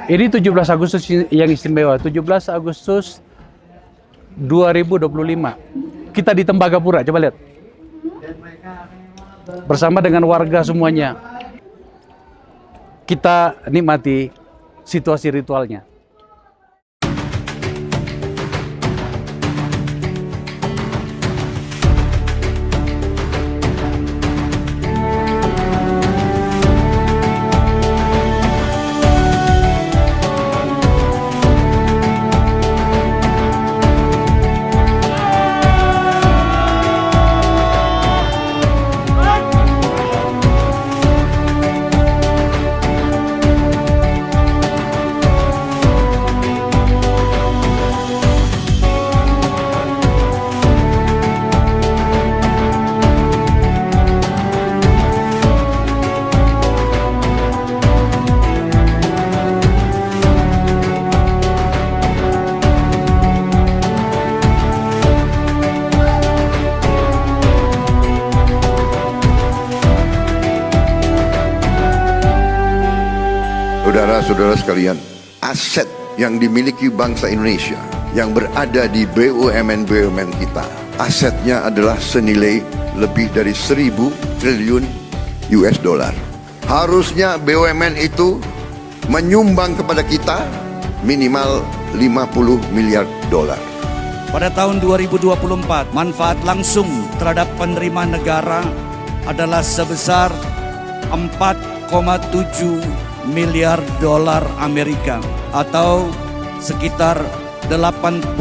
Ini 17 Agustus yang istimewa, 17 Agustus 2025. Kita di Tembagapura, coba lihat. Bersama dengan warga semuanya. Kita nikmati situasi ritualnya. Saudara-saudara sekalian, aset yang dimiliki bangsa Indonesia yang berada di BUMN-BUMN kita, asetnya adalah senilai lebih dari 1.000 triliun US dollar. Harusnya BUMN itu menyumbang kepada kita minimal 50 miliar dolar. Pada tahun 2024, manfaat langsung terhadap penerimaan negara adalah sebesar 4,7 miliar dolar Amerika atau sekitar 80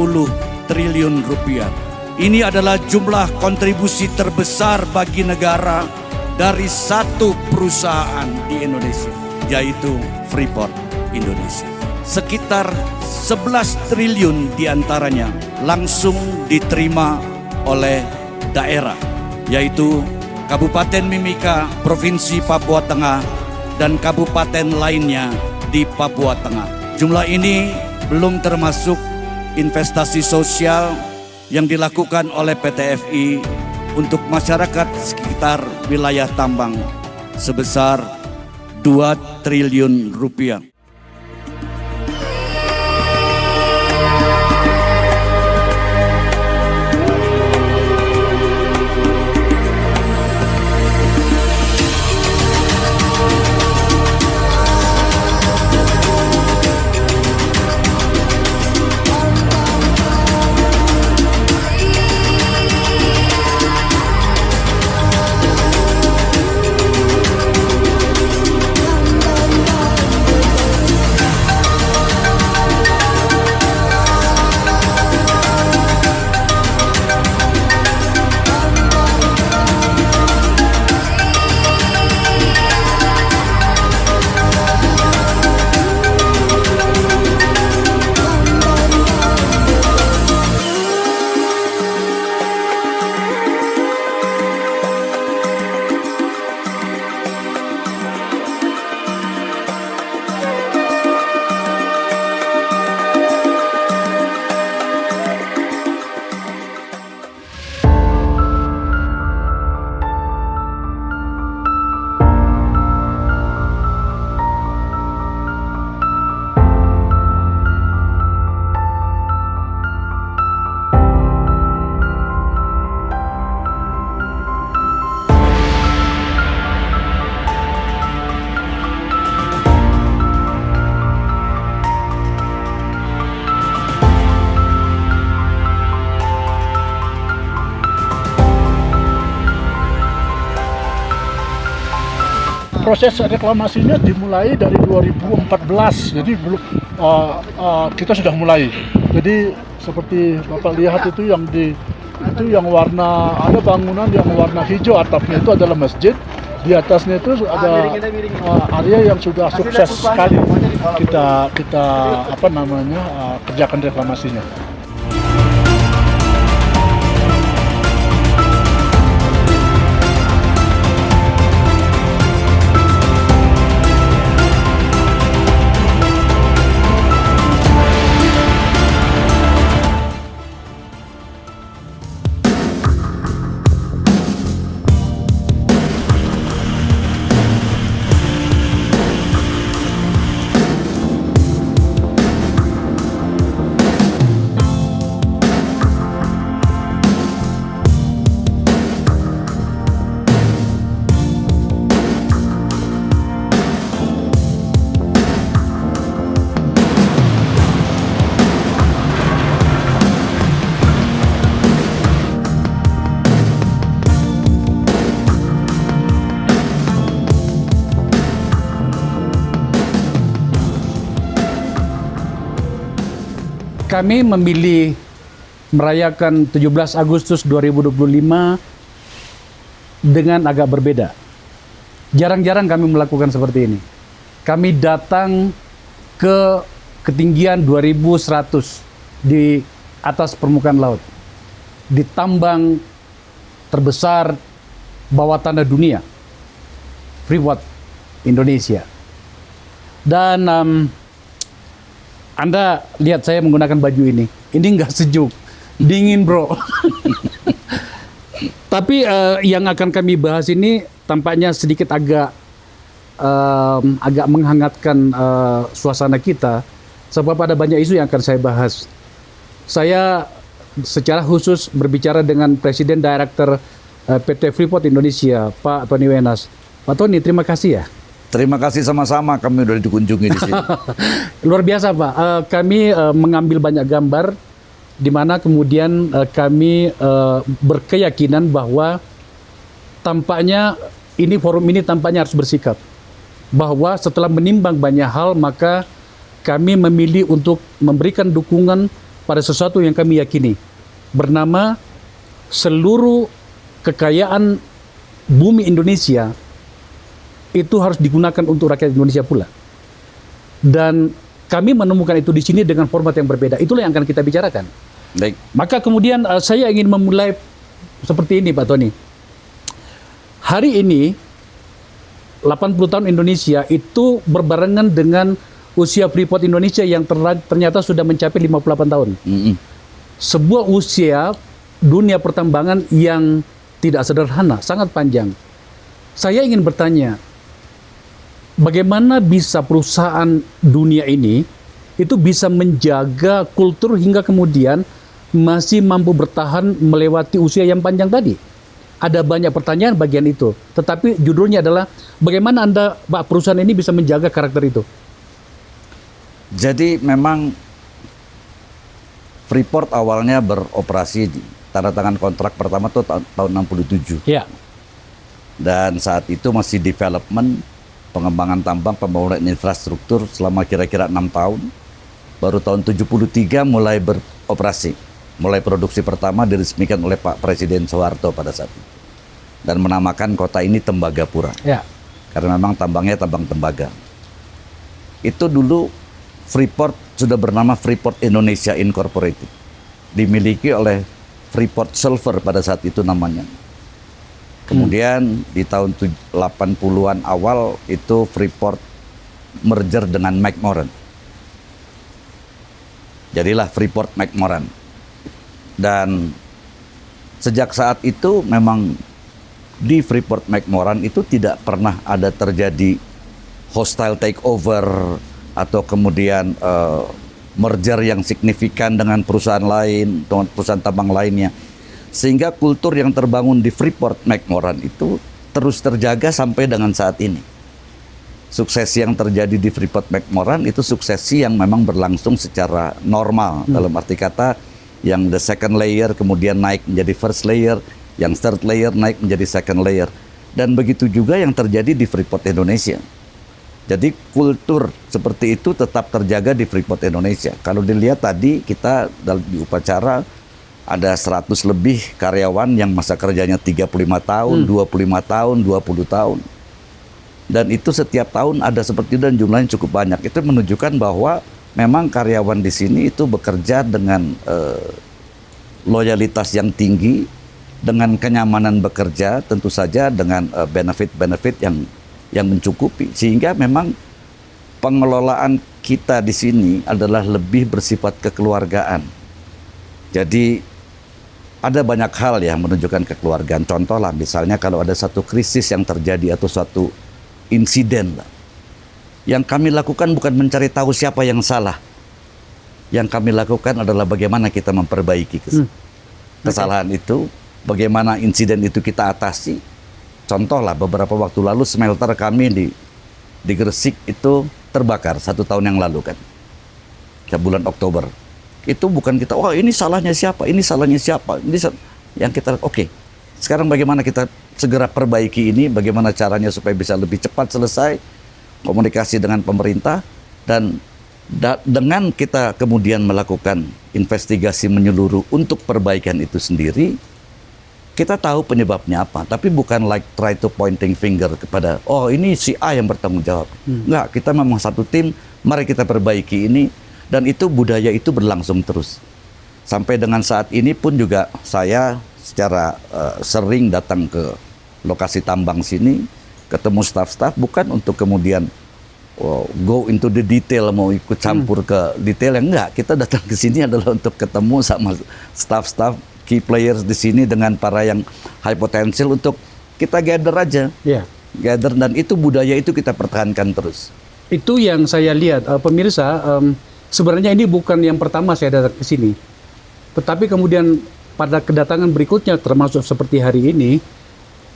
triliun rupiah. Ini adalah jumlah kontribusi terbesar bagi negara dari satu perusahaan di Indonesia, yaitu Freeport Indonesia. Sekitar 11 triliun diantaranya langsung diterima oleh daerah, yaitu Kabupaten Mimika, Provinsi Papua Tengah, dan kabupaten lainnya di Papua Tengah. Jumlah ini belum termasuk investasi sosial yang dilakukan oleh PT FI untuk masyarakat sekitar wilayah tambang sebesar 2 triliun rupiah. Proses reklamasinya dimulai dari 2014, jadi belum kita sudah mulai. Jadi seperti Bapak lihat itu yang warna, ada bangunan yang warna hijau atapnya itu adalah masjid. Di atasnya itu ada area yang sudah sukses sekali kita kerjakan reklamasinya. kami memilih merayakan 17 Agustus 2025 dengan agak berbeda. Jarang-jarang kami melakukan seperti ini. Kami datang ke ketinggian 2100 di atas permukaan laut, di tambang terbesar bawah tanah dunia, Freeport Indonesia. Dan Anda lihat saya menggunakan baju ini nggak sejuk, dingin bro. Tapi yang akan kami bahas ini tampaknya sedikit agak menghangatkan suasana kita, sebab ada banyak isu yang akan saya bahas. Saya secara khusus berbicara dengan Presiden Director PT Freeport Indonesia, Pak Tony Wenas. Pak Tony, terima kasih ya. Terima kasih sama-sama, kami sudah dikunjungi di sini. Luar biasa Pak, kami mengambil banyak gambar, di mana kemudian kami berkeyakinan bahwa tampaknya forum ini tampaknya harus bersikap. Bahwa setelah menimbang banyak hal, maka kami memilih untuk memberikan dukungan pada sesuatu yang kami yakini, bernama seluruh kekayaan bumi Indonesia itu harus digunakan untuk rakyat Indonesia pula. Dan kami menemukan itu di sini dengan format yang berbeda. Itulah yang akan kita bicarakan. Baik. Maka kemudian saya ingin memulai seperti ini Pak Tony. Hari ini 80 tahun Indonesia itu berbarengan dengan usia Freeport Indonesia yang ternyata sudah mencapai 58 tahun. Sebuah usia dunia pertambangan yang tidak sederhana, sangat panjang. Saya ingin bertanya, bagaimana bisa perusahaan dunia ini itu bisa menjaga kultur hingga kemudian masih mampu bertahan melewati usia yang panjang tadi? Ada banyak pertanyaan bagian itu, tetapi judulnya adalah bagaimana Anda, Pak, perusahaan ini bisa menjaga karakter itu? Jadi memang Freeport awalnya beroperasi, tanda tangan kontrak pertama tuh tahun 67. Ya. Dan saat itu masih development, pengembangan tambang, pembangunan infrastruktur selama kira-kira 6 tahun. Baru tahun 73 mulai beroperasi. Mulai produksi pertama diresmikan oleh Pak Presiden Soeharto pada saat itu. Dan menamakan kota ini Tembagapura. Ya. Karena memang tambangnya tambang tembaga. Itu dulu Freeport sudah bernama Freeport Indonesia Incorporated. Dimiliki oleh Freeport Silver pada saat itu namanya. Kemudian di tahun 80-an awal itu Freeport merger dengan McMoran. Jadilah Freeport McMoran. Dan sejak saat itu memang di Freeport McMoran itu tidak pernah ada terjadi hostile takeover atau kemudian merger yang signifikan dengan perusahaan lain, dengan perusahaan tambang lainnya. Sehingga kultur yang terbangun di Freeport McMoran itu terus terjaga sampai dengan saat ini. Suksesi yang terjadi di Freeport McMoran itu suksesi yang memang berlangsung secara normal. Dalam arti kata, yang the second layer kemudian naik menjadi first layer, yang third layer naik menjadi second layer. Dan begitu juga yang terjadi di Freeport Indonesia. Jadi kultur seperti itu tetap terjaga di Freeport Indonesia. Kalau dilihat tadi kita di upacara ada 100 lebih karyawan yang masa kerjanya 35 tahun, 25 tahun, 20 tahun. Dan itu setiap tahun ada seperti itu dan jumlahnya cukup banyak. Itu menunjukkan bahwa memang karyawan di sini itu bekerja dengan loyalitas yang tinggi, dengan kenyamanan bekerja, tentu saja dengan benefit-benefit yang mencukupi. Sehingga memang pengelolaan kita di sini adalah lebih bersifat kekeluargaan. Jadi ada banyak hal yang menunjukkan kekeluargaan. Contoh lah, misalnya kalau ada satu krisis yang terjadi atau suatu insiden lah, yang kami lakukan bukan mencari tahu siapa yang salah. Yang kami lakukan adalah bagaimana kita memperbaiki kesalahan itu, bagaimana insiden itu kita atasi. Contoh lah, beberapa waktu lalu smelter kami di Gresik itu terbakar 1 tahun yang lalu kan, bulan Oktober. Itu bukan kita, wah ini salahnya siapa, ini salahnya siapa, yang kita, oke. Sekarang bagaimana kita segera perbaiki ini, bagaimana caranya supaya bisa lebih cepat selesai, komunikasi dengan pemerintah, dan Dengan kita kemudian melakukan investigasi menyeluruh untuk perbaikan itu sendiri, kita tahu penyebabnya apa, tapi bukan like try to pointing finger kepada oh ini si A yang bertanggung jawab. Enggak, kita memang satu tim, mari kita perbaiki ini, dan itu budaya itu berlangsung terus. Sampai dengan saat ini pun juga saya secara sering datang ke lokasi tambang sini, ketemu staff-staff bukan untuk kemudian go into the detail, mau ikut campur ke detail, yang enggak. Kita datang ke sini adalah untuk ketemu sama staff-staff, key players di sini dengan para yang high potential untuk kita gather aja. Ya. Gather, dan itu budaya itu kita pertahankan terus. Itu yang saya lihat, pemirsa, sebenarnya ini bukan yang pertama saya datang ke sini. Tetapi kemudian pada kedatangan berikutnya, termasuk seperti hari ini,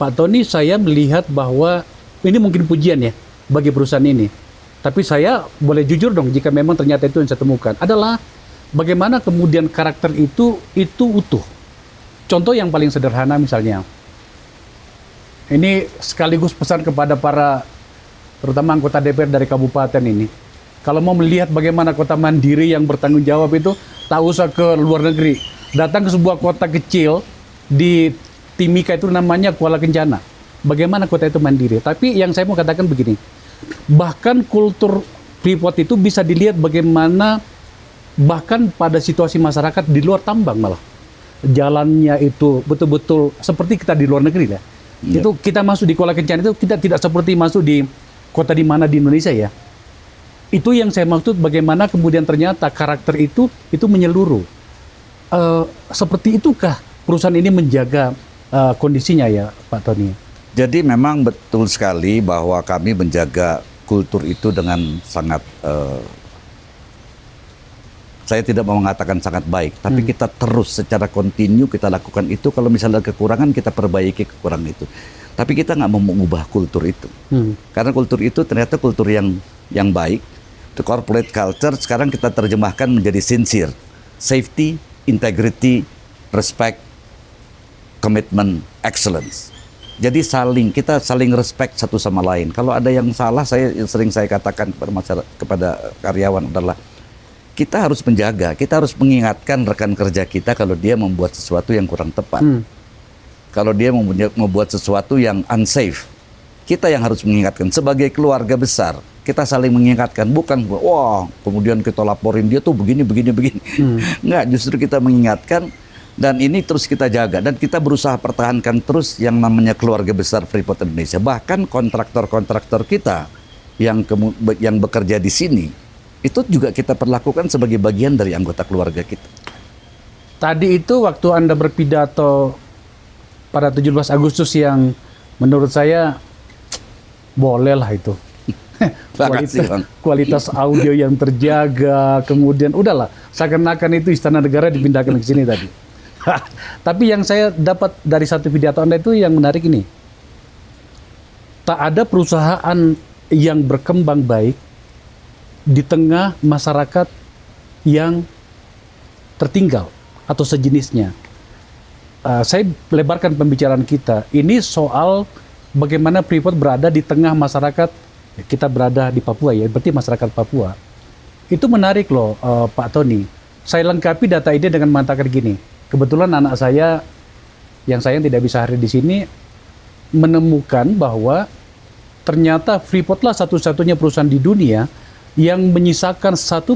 Pak Tony, saya melihat bahwa ini mungkin pujian ya bagi perusahaan ini. Tapi saya boleh jujur dong, jika memang ternyata itu yang saya temukan, adalah bagaimana kemudian karakter itu utuh. Contoh yang paling sederhana misalnya, ini sekaligus pesan kepada para, terutama anggota DPR dari kabupaten ini. Kalau mau melihat bagaimana kota mandiri yang bertanggung jawab itu, tak usah ke luar negeri. Datang ke sebuah kota kecil di Timika itu namanya Kuala Kencana. Bagaimana kota itu mandiri. Tapi yang saya mau katakan begini, bahkan kultur Freeport itu bisa dilihat bagaimana bahkan pada situasi masyarakat di luar tambang malah. Jalannya itu betul-betul seperti kita di luar negeri lah. Itu kita masuk di Kuala Kencana itu kita tidak seperti masuk di kota di mana di Indonesia ya. Itu yang saya maksud, bagaimana kemudian ternyata karakter itu menyeluruh. Seperti itukah perusahaan ini menjaga kondisinya ya Pak Tony? Jadi memang betul sekali bahwa kami menjaga kultur itu dengan sangat, saya tidak mau mengatakan sangat baik, tapi kita terus secara kontinu kita lakukan itu. Kalau misalnya ada kekurangan, kita perbaiki kekurangan itu. Tapi kita nggak mau mengubah kultur itu. Karena kultur itu ternyata kultur yang baik. The corporate culture sekarang kita terjemahkan menjadi sincere. Safety, integrity, respect, commitment, excellence. Jadi kita saling respect satu sama lain. Kalau ada yang salah, sering saya katakan kepada karyawan adalah kita harus menjaga, kita harus mengingatkan rekan kerja kita kalau dia membuat sesuatu yang kurang tepat. Kalau dia membuat sesuatu yang unsafe, kita yang harus mengingatkan. Sebagai keluarga besar, kita saling mengingatkan, bukan wah kemudian kita laporin dia tuh begini. Enggak, justru kita mengingatkan. Dan ini terus kita jaga, dan kita berusaha pertahankan terus yang namanya keluarga besar Freeport Indonesia. Bahkan kontraktor-kontraktor kita yang bekerja di sini, itu juga kita perlakukan sebagai bagian dari anggota keluarga kita. Tadi itu waktu Anda berpidato pada 17 Agustus yang menurut saya bolehlah itu. Kualitas audio yang terjaga, kemudian udahlah, seakan-akan itu Istana Negara dipindahkan ke sini tadi. Tapi yang saya dapat dari satu pidato Anda itu yang menarik ini. Tak ada perusahaan yang berkembang baik di tengah masyarakat yang tertinggal atau sejenisnya. Saya lebarkan pembicaraan kita. Ini soal bagaimana Freeport berada di tengah masyarakat. Kita berada di Papua ya, berarti masyarakat Papua. Itu menarik loh Pak Tony. Saya lengkapi data ini dengan mengatakan gini. Kebetulan anak saya yang sayang tidak bisa hadir di sini menemukan bahwa ternyata Freeport lah satu-satunya perusahaan di dunia yang menyisakan 1%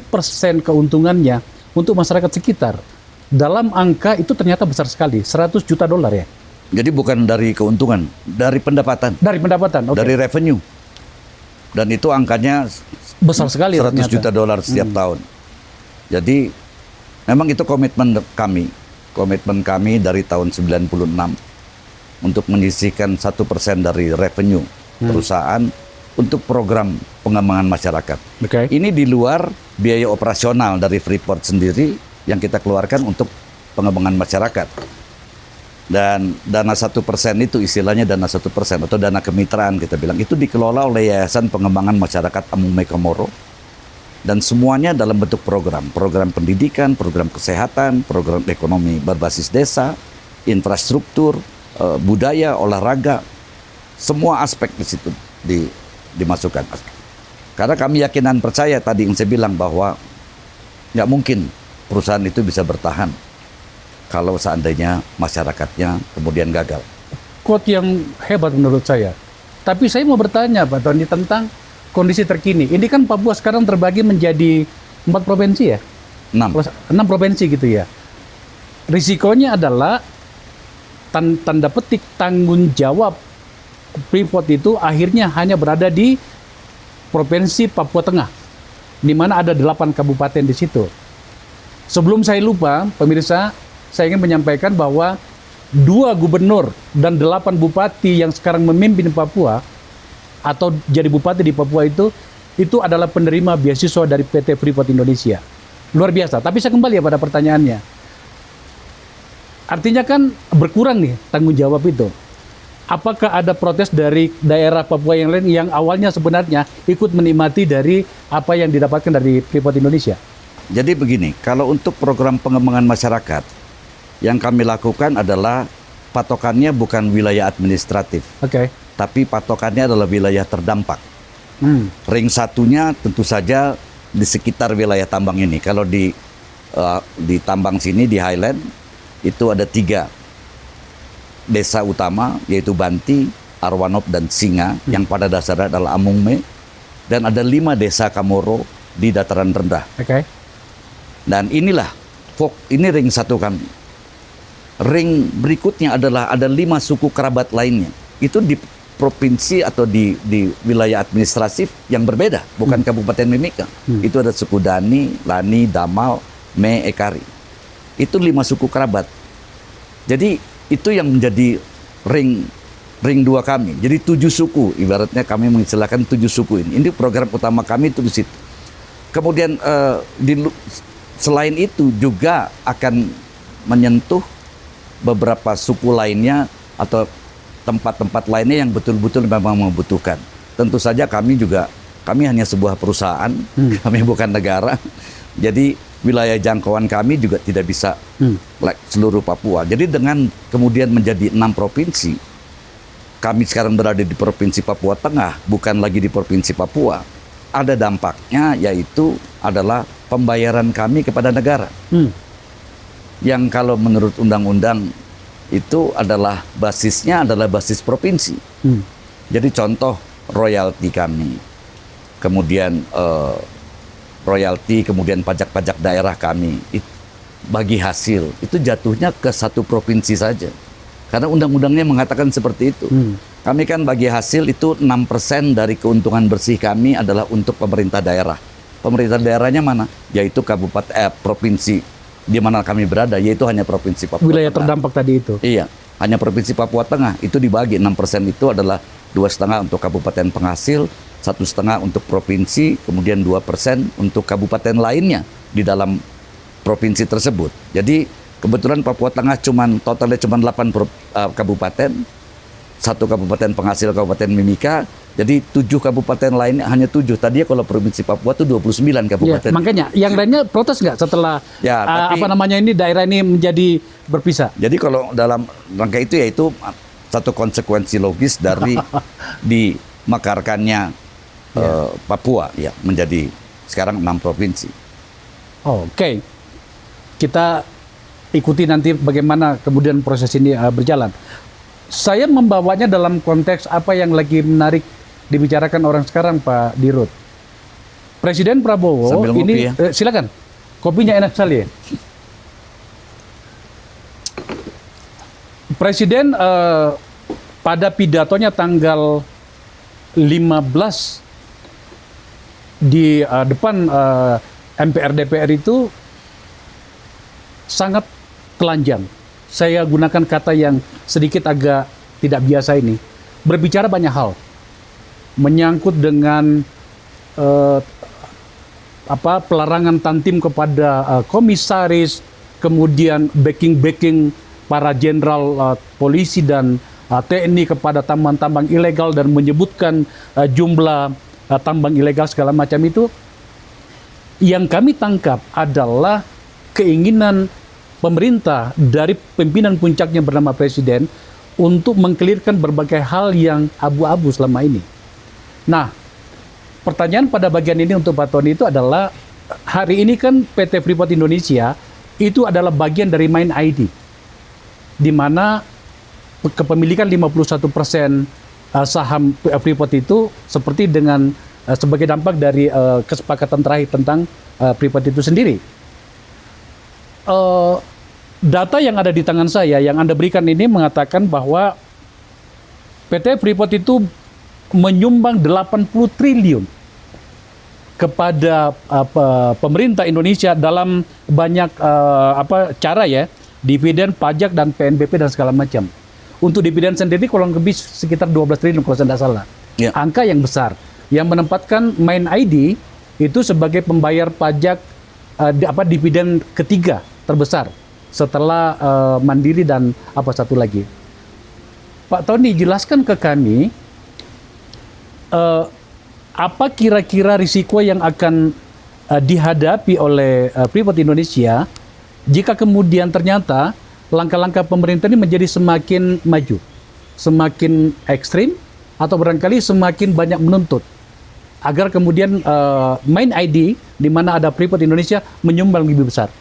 keuntungannya untuk masyarakat sekitar. Dalam angka itu ternyata besar sekali, $100 juta ya. Jadi bukan dari keuntungan, dari pendapatan. Dari pendapatan, dari revenue. Dan itu angkanya besar sekali, $100 juta setiap tahun. Jadi memang itu komitmen kami dari tahun 96 untuk menyisihkan 1% dari revenue perusahaan untuk program pengembangan masyarakat. Ini di luar biaya operasional dari Freeport sendiri yang kita keluarkan untuk pengembangan masyarakat. Dan dana 1% itu istilahnya dana 1% atau dana kemitraan kita bilang, itu dikelola oleh Yayasan Pengembangan Masyarakat Amume Komoro. Dan semuanya dalam bentuk program pendidikan, program kesehatan, program ekonomi berbasis desa, infrastruktur, budaya, olahraga, semua aspek di situ dimasukkan. Karena kami yakin dan percaya tadi yang saya bilang bahwa nggak mungkin perusahaan itu bisa bertahan kalau seandainya masyarakatnya kemudian gagal. Quote yang hebat menurut saya. Tapi saya mau bertanya Pak Tony tentang kondisi terkini. Ini kan Papua sekarang terbagi menjadi 4 provinsi ya? 6. 6 provinsi gitu ya. Risikonya adalah tanda petik tanggung jawab Freeport itu akhirnya hanya berada di Provinsi Papua Tengah, di mana ada 8 kabupaten di situ. Sebelum saya lupa, pemirsa, saya ingin menyampaikan bahwa 2 gubernur dan 8 bupati yang sekarang memimpin Papua atau jadi bupati di Papua itu adalah penerima beasiswa dari PT Freeport Indonesia. Luar biasa. Tapi saya kembali ya pada pertanyaannya. Artinya kan berkurang nih tanggung jawab itu. Apakah ada protes dari daerah Papua yang lain yang awalnya sebenarnya ikut menikmati dari apa yang didapatkan dari Freeport Indonesia? Jadi begini, kalau untuk program pengembangan masyarakat, yang kami lakukan adalah patokannya bukan wilayah administratif, Oke. tapi patokannya adalah wilayah terdampak. Hmm. Ring satunya tentu saja di sekitar wilayah tambang ini. Kalau di tambang sini, di Highland, itu ada 3 desa utama, yaitu Banti, Arwanop, dan Singa, yang pada dasarnya adalah Amungme, dan ada 5 desa Kamoro di dataran rendah. Oke. Dan inilah, ini ring satu kami. Ring berikutnya adalah ada 5 suku kerabat lainnya. Itu di provinsi atau di wilayah administratif yang berbeda, bukan Kabupaten Mimika. Itu ada suku Dani, Lani, Damal, Me, Ekari. Itu 5 suku kerabat. Jadi itu yang menjadi ring 2 kami. Jadi 7 suku, ibaratnya kami mengistilahkan 7 suku ini. Ini program utama kami itu di situ. Kemudian selain itu juga akan menyentuh beberapa suku lainnya atau tempat-tempat lainnya yang betul-betul memang membutuhkan. Tentu saja kami hanya sebuah perusahaan, kami bukan negara. Jadi wilayah jangkauan kami juga tidak bisa seluruh Papua. Jadi dengan kemudian menjadi 6 provinsi, kami sekarang berada di Provinsi Papua Tengah, bukan lagi di Provinsi Papua. Ada dampaknya, yaitu adalah pembayaran kami kepada negara. Yang kalau menurut undang-undang itu adalah basisnya adalah basis provinsi. Jadi contoh royalti kami, kemudian royalti, kemudian pajak-pajak daerah kami, bagi hasil, itu jatuhnya ke 1 provinsi saja. Karena undang-undangnya mengatakan seperti itu. Kami kan bagi hasil itu 6% dari keuntungan bersih kami adalah untuk pemerintah daerah. Pemerintah daerahnya mana? Yaitu provinsi di mana kami berada, yaitu hanya Provinsi Papua Wilayah Tengah. terdampak tadi itu. Iya, hanya Provinsi Papua Tengah. Itu dibagi 6% itu adalah 2,5 untuk kabupaten penghasil, 1,5 untuk provinsi, kemudian 2% untuk kabupaten lainnya di dalam provinsi tersebut. Jadi kebetulan Papua Tengah totalnya cuma 8 kabupaten, 1 kabupaten penghasil Kabupaten Mimika. Jadi 7 kabupaten lainnya hanya 7. Tadinya kalau provinsi Papua itu 29 kabupaten. Ya, makanya yang lainnya protes nggak setelah Ya, tapi, ini daerah ini menjadi berpisah? Jadi kalau dalam rangka itu yaitu satu konsekuensi logis dari dimekarkannya Papua ya menjadi sekarang 6 provinsi. Oke. Kita ikuti nanti bagaimana kemudian proses ini berjalan. Saya membawanya dalam konteks apa yang lagi menarik dibicarakan orang sekarang, Pak Dirut. Presiden Prabowo Sambil ngopi ini ya. Silakan. Kopinya enak sekali ya. Presiden pada pidatonya tanggal 15 di depan MPR DPR itu sangat telanjang. Saya gunakan kata yang sedikit agak tidak biasa ini. Berbicara banyak hal. Menyangkut dengan pelarangan tantim kepada komisaris, kemudian backing para jenderal polisi dan TNI kepada tambang-tambang ilegal dan menyebutkan jumlah tambang ilegal segala macam itu. Yang kami tangkap adalah keinginan pemerintah dari pimpinan puncaknya bernama Presiden untuk mengkelirkan berbagai hal yang abu-abu selama ini. Nah, pertanyaan pada bagian ini untuk Pak Tony itu adalah, hari ini kan PT Freeport Indonesia itu adalah bagian dari Main ID, di mana kepemilikan 51% saham Freeport itu seperti dengan sebagai dampak dari kesepakatan terakhir tentang Freeport itu sendiri. Data yang ada di tangan saya, yang Anda berikan ini mengatakan bahwa PT Freeport itu menyumbang 80 triliun kepada pemerintah Indonesia dalam banyak cara ya, dividen, pajak, dan PNBP dan segala macam. Untuk dividen sendiri kurang lebih sekitar 12 triliun kalau saya tidak salah. Ya. Angka yang besar yang menempatkan Main ID itu sebagai pembayar pajak dividen ketiga terbesar setelah Mandiri dan apa satu lagi. Pak Tony, jelaskan ke kami apa kira-kira risiko yang akan dihadapi oleh Freeport Indonesia jika kemudian ternyata langkah-langkah pemerintah ini menjadi semakin maju, semakin ekstrim, atau barangkali semakin banyak menuntut agar kemudian Main ID di mana ada Freeport Indonesia menyumbang lebih besar.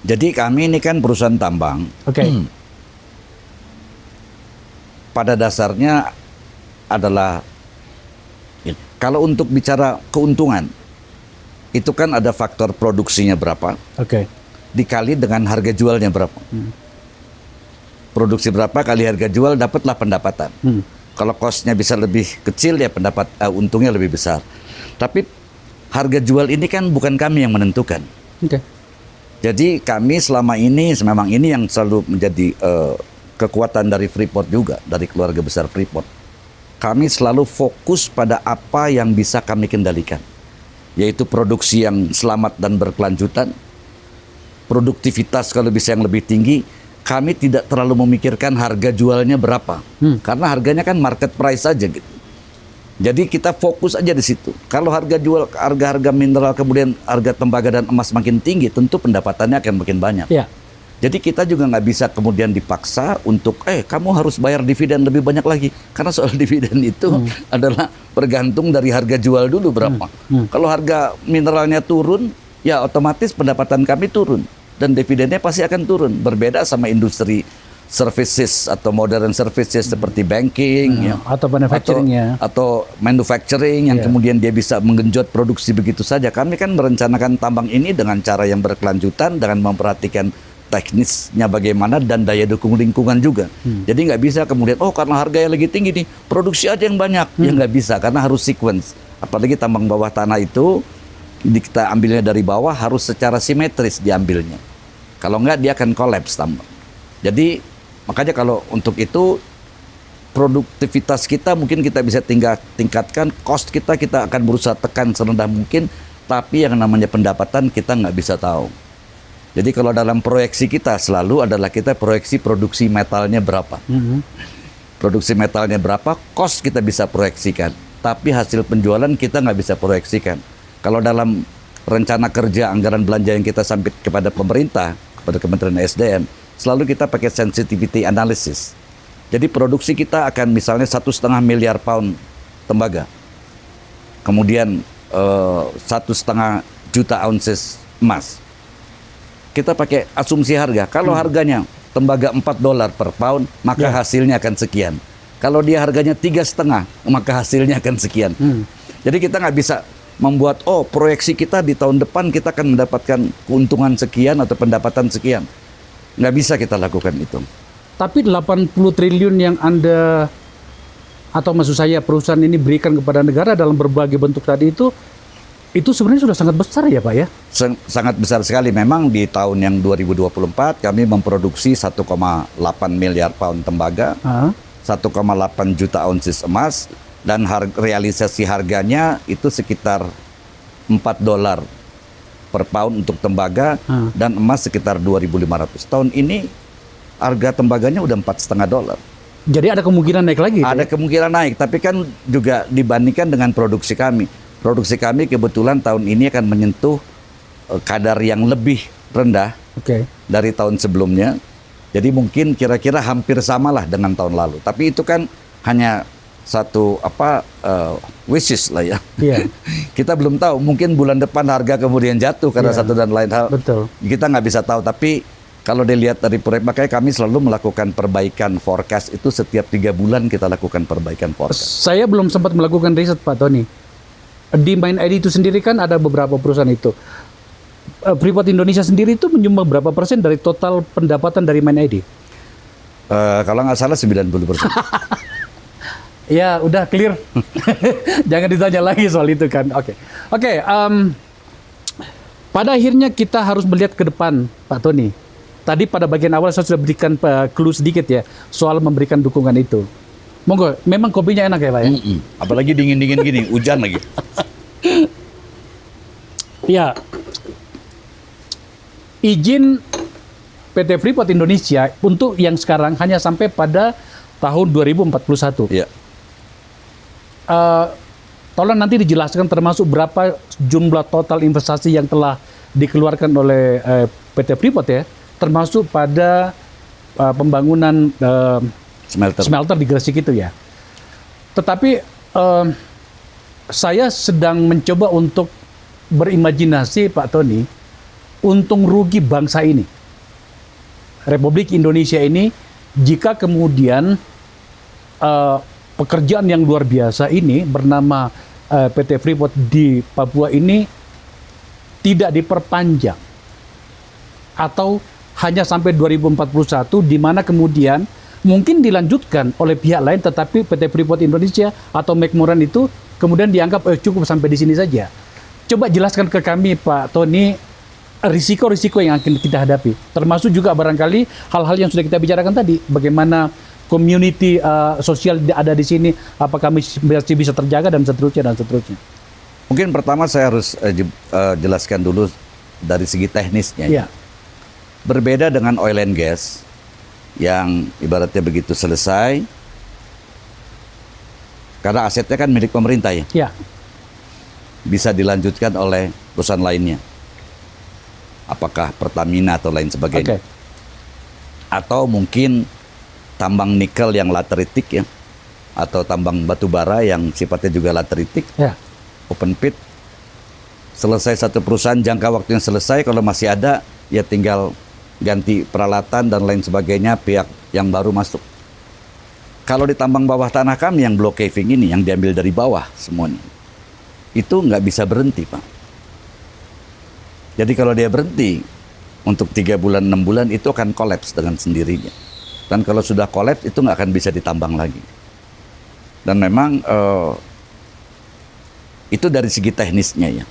Jadi kami ini kan perusahaan tambang. Oke. Pada dasarnya adalah, kalau untuk bicara keuntungan, itu kan ada faktor produksinya berapa, Oke. dikali dengan harga jualnya berapa. Produksi berapa kali harga jual, dapatlah pendapatan. Kalau cost-nya bisa lebih kecil, ya untungnya lebih besar. Tapi harga jual ini kan bukan kami yang menentukan. Oke. Jadi kami selama ini, memang ini yang selalu menjadi kekuatan dari Freeport juga, dari keluarga besar Freeport. Kami selalu fokus pada apa yang bisa kami kendalikan, yaitu produksi yang selamat dan berkelanjutan, produktivitas kalau bisa yang lebih tinggi. Kami tidak terlalu memikirkan harga jualnya berapa, karena harganya kan market price saja gitu. Jadi kita fokus aja di situ. Kalau harga jual, harga mineral, kemudian harga tembaga dan emas makin tinggi, tentu pendapatannya akan makin banyak. Ya. Jadi kita juga nggak bisa kemudian dipaksa untuk, kamu harus bayar dividen lebih banyak lagi. Karena soal dividen itu adalah bergantung dari harga jual dulu berapa. Kalau harga mineralnya turun, ya otomatis pendapatan kami turun. Dan dividennya pasti akan turun. Berbeda sama industri services atau modern services seperti banking, atau manufacturing atau manufacturing yang kemudian dia bisa menggenjot produksi begitu saja. Kami kan merencanakan tambang ini dengan cara yang berkelanjutan, dengan memperhatikan teknisnya bagaimana dan daya dukung lingkungan juga. Jadi nggak bisa kemudian, karena harganya lagi tinggi nih, produksi aja yang banyak. Ya nggak bisa, karena harus sequence. Apalagi tambang bawah tanah itu, kita ambilnya dari bawah harus secara simetris diambilnya. Kalau nggak dia akan kolaps tambang. Jadi makanya kalau untuk itu produktivitas kita mungkin kita bisa tingkatkan, cost kita akan berusaha tekan serendah mungkin, tapi yang namanya pendapatan kita nggak bisa tahu. Jadi kalau dalam proyeksi kita selalu adalah kita proyeksi produksi metalnya berapa. Produksi metalnya berapa, cost kita bisa proyeksikan, tapi hasil penjualan kita nggak bisa proyeksikan. Kalau dalam rencana kerja anggaran belanja yang kita sampai kepada pemerintah, kepada Kementerian SDM, selalu kita pakai sensitivity analysis. Jadi produksi kita akan misalnya 1,5 miliar pound tembaga. Kemudian 1,5 juta ounces emas. Kita pakai asumsi harga. Kalau harganya tembaga $4 per pound, maka hasilnya akan sekian. Kalau dia harganya 3,5, maka hasilnya akan sekian. Jadi kita nggak bisa membuat, proyeksi kita di tahun depan kita akan mendapatkan keuntungan sekian atau pendapatan sekian. Nggak bisa kita lakukan itu. Tapi 80 triliun yang Anda, atau maksud saya perusahaan ini berikan kepada negara dalam berbagai bentuk tadi itu sebenarnya sudah sangat besar ya Pak ya? Sangat besar sekali. Memang di tahun yang 2024 kami memproduksi 1,8 miliar pound tembaga, 1,8 juta ounces emas, dan realisasi harganya itu sekitar $4 per pound untuk tembaga, dan emas sekitar 2.500. Tahun ini harga tembaganya udah $4,5. Jadi ada kemungkinan naik lagi? Ada kemungkinan naik, tapi kan juga dibandingkan dengan produksi kami. Produksi kami kebetulan tahun ini akan menyentuh kadar yang lebih rendah dari tahun sebelumnya. Jadi mungkin kira-kira hampir samalah dengan tahun lalu. Tapi itu kan hanya satu wishes lah ya. Iya. Kita belum tahu, mungkin bulan depan harga kemudian jatuh karena Iya. satu dan lain hal. Betul. Kita nggak bisa tahu, tapi kalau dilihat dari proyek, makanya kami selalu melakukan perbaikan forecast itu setiap 3 bulan kita lakukan perbaikan forecast. Saya belum sempat melakukan riset Pak Tony. Di MindID itu sendiri kan ada beberapa perusahaan itu. Freeport Indonesia sendiri itu menyumbang berapa persen dari total pendapatan dari MindID? Kalau nggak salah 90%. Ya, udah clear. Jangan ditanya lagi soal itu kan. Oke. Pada akhirnya kita harus melihat ke depan, Pak Tony. Tadi pada bagian awal saya sudah berikan clue sedikit ya soal memberikan dukungan itu. Monggo, memang kopinya enak ya Pak ya? Apalagi dingin-dingin gini, hujan lagi. Ya. Izin PT Freeport Indonesia untuk yang sekarang hanya sampai pada tahun 2041. Iya. Tolong nanti dijelaskan termasuk berapa jumlah total investasi yang telah dikeluarkan oleh PT Freeport ya, termasuk pada pembangunan smelter di Gresik itu ya. Tetapi saya sedang mencoba untuk berimajinasi Pak Tony, untung rugi bangsa ini, Republik Indonesia ini, jika kemudian pekerjaan yang luar biasa ini bernama PT Freeport di Papua ini tidak diperpanjang atau hanya sampai 2041, di mana kemudian mungkin dilanjutkan oleh pihak lain, tetapi PT Freeport Indonesia atau McMoran itu kemudian dianggap cukup sampai di sini saja. Coba jelaskan ke kami Pak Tony risiko-risiko yang akan kita hadapi, termasuk juga barangkali hal-hal yang sudah kita bicarakan tadi, bagaimana community sosial ada di sini, apakah masih bisa terjaga dan seterusnya dan seterusnya. Mungkin pertama saya harus jelaskan dulu dari segi teknisnya. Ya. Berbeda dengan oil and gas yang ibaratnya begitu selesai, karena asetnya kan milik pemerintah ya, Ya. bisa dilanjutkan oleh perusahaan lainnya. Apakah Pertamina atau lain sebagainya. Oke. Atau mungkin tambang nikel yang lateritik ya, atau tambang batu bara yang sifatnya juga lateritik, Ya. open pit. Selesai satu perusahaan, jangka waktu yang selesai, kalau masih ada ya tinggal ganti peralatan dan lain sebagainya, pihak yang baru masuk. Kalau di tambang bawah tanah kami yang block caving ini, yang diambil dari bawah semuanya, itu nggak bisa berhenti Pak. Jadi kalau dia berhenti untuk 3 bulan, 6 bulan, itu akan kolaps dengan sendirinya. Dan kalau sudah kolaps, itu nggak akan bisa ditambang lagi. Dan memang itu dari segi teknisnya ya.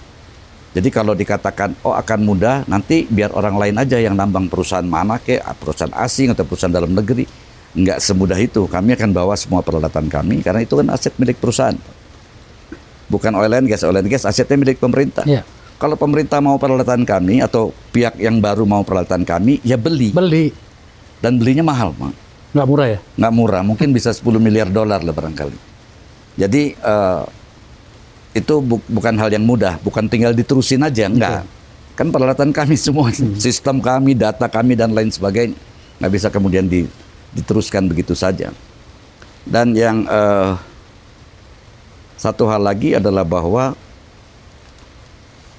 Jadi kalau dikatakan, oh akan mudah, nanti biar orang lain aja yang nambang, perusahaan mana perusahaan asing atau perusahaan dalam negeri. Nggak semudah itu. Kami akan bawa semua peralatan kami, karena itu kan aset milik perusahaan. Bukan oil and gas asetnya milik pemerintah. Ya. Kalau pemerintah mau peralatan kami, atau pihak yang baru mau peralatan kami, ya beli. Dan belinya mahal, Pak. Nggak murah ya? Nggak murah, mungkin bisa $10 miliar lah barangkali. Jadi itu bukan hal yang mudah, bukan tinggal diterusin aja, enggak. Kan peralatan kami semua, sistem kami, data kami dan lain sebagainya, nggak bisa kemudian diteruskan begitu saja. Dan yang satu hal lagi adalah bahwa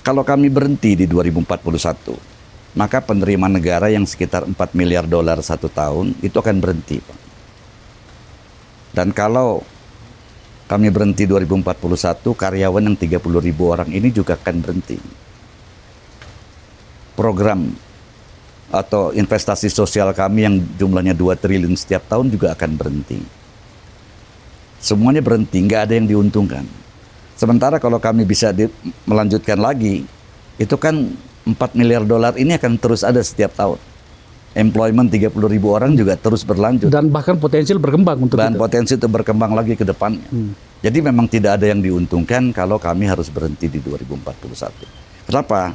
kalau kami berhenti di 2041, maka penerimaan negara yang sekitar $4 miliar satu tahun itu akan berhenti, Pak. Dan kalau kami berhenti 2041, karyawan yang 30.000 orang ini juga akan berhenti. Program atau investasi sosial kami yang jumlahnya 2 triliun setiap tahun juga akan berhenti. Semuanya berhenti, nggak ada yang diuntungkan. Sementara kalau kami bisa melanjutkan lagi, itu kan $4 miliar ini akan terus ada setiap tahun. Employment 30.000 orang juga terus berlanjut. Dan bahkan potensial berkembang untuk Dan itu. potensi itu berkembang lagi ke depannya. Jadi memang tidak ada yang diuntungkan kalau kami harus berhenti di 2041. Kenapa?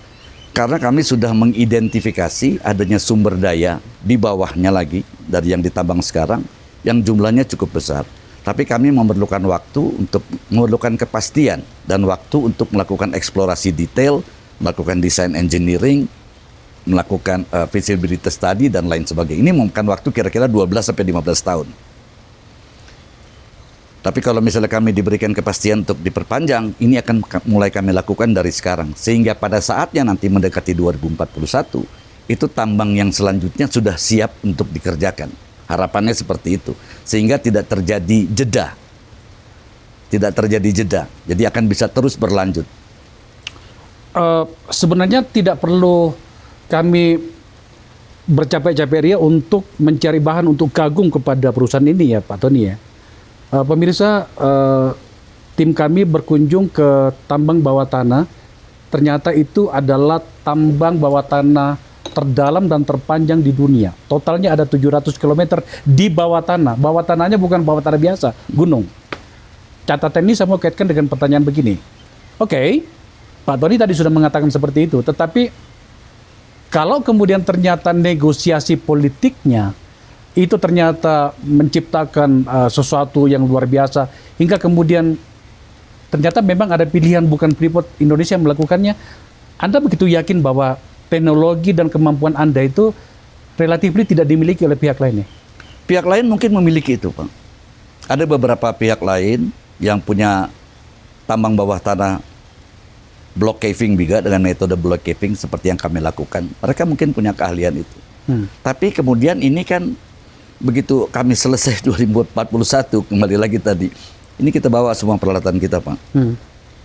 Karena kami sudah mengidentifikasi adanya sumber daya di bawahnya lagi dari yang ditambang sekarang yang jumlahnya cukup besar. Tapi kami memerlukan memerlukan kepastian dan waktu untuk melakukan eksplorasi detail, melakukan desain engineering, melakukan feasibility study dan lain sebagainya. Ini memakan waktu kira-kira 12 sampai 15 tahun. Tapi kalau misalnya kami diberikan kepastian untuk diperpanjang, ini akan mulai kami lakukan dari sekarang. Sehingga pada saatnya nanti mendekati 2041, itu tambang yang selanjutnya sudah siap untuk dikerjakan. Harapannya seperti itu. Sehingga tidak terjadi jeda. Tidak terjadi jeda. Jadi akan bisa terus berlanjut. Sebenarnya tidak perlu kami bercapek-capek ria untuk mencari bahan untuk kagum kepada perusahaan ini ya Pak Tony ya. Pemirsa, tim kami berkunjung ke tambang bawah tanah. Ternyata itu adalah tambang bawah tanah terdalam dan terpanjang di dunia. Totalnya ada 700 km di bawah tanah. Bawah tanahnya bukan bawah tanah biasa, gunung. Catatan ini saya mau kaitkan dengan pertanyaan begini. Oke, Pak Tony tadi sudah mengatakan seperti itu. Tetapi kalau kemudian ternyata negosiasi politiknya itu ternyata menciptakan sesuatu yang luar biasa hingga kemudian ternyata memang ada pilihan bukan Freeport Indonesia yang melakukannya. Anda begitu yakin bahwa teknologi dan kemampuan Anda itu relatif tidak dimiliki oleh pihak lainnya? Pihak lain mungkin memiliki itu, Pak. Ada beberapa pihak lain yang punya tambang bawah tanah block caving juga dengan metode block caving seperti yang kami lakukan. Mereka mungkin punya keahlian itu. Tapi kemudian ini kan begitu kami selesai 2041, kembali lagi tadi, ini kita bawa semua peralatan kita, Pak.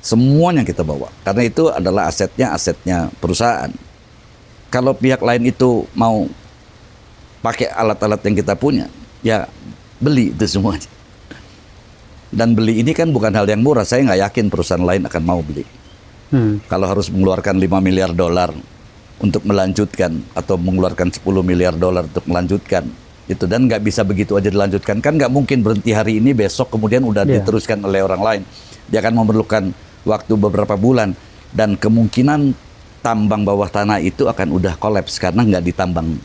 Semuanya kita bawa. Karena itu adalah asetnya perusahaan. Kalau pihak lain itu mau pakai alat-alat yang kita punya, ya beli itu semuanya. Dan beli ini kan bukan hal yang murah. Saya nggak yakin perusahaan lain akan mau beli. Kalau harus mengeluarkan $5 miliar untuk melanjutkan, atau mengeluarkan $10 miliar untuk melanjutkan, itu, dan nggak bisa begitu aja dilanjutkan, kan nggak mungkin berhenti hari ini besok kemudian udah diteruskan oleh orang lain. Dia akan memerlukan waktu beberapa bulan, dan kemungkinan tambang bawah tanah itu akan udah kolaps karena nggak ditambang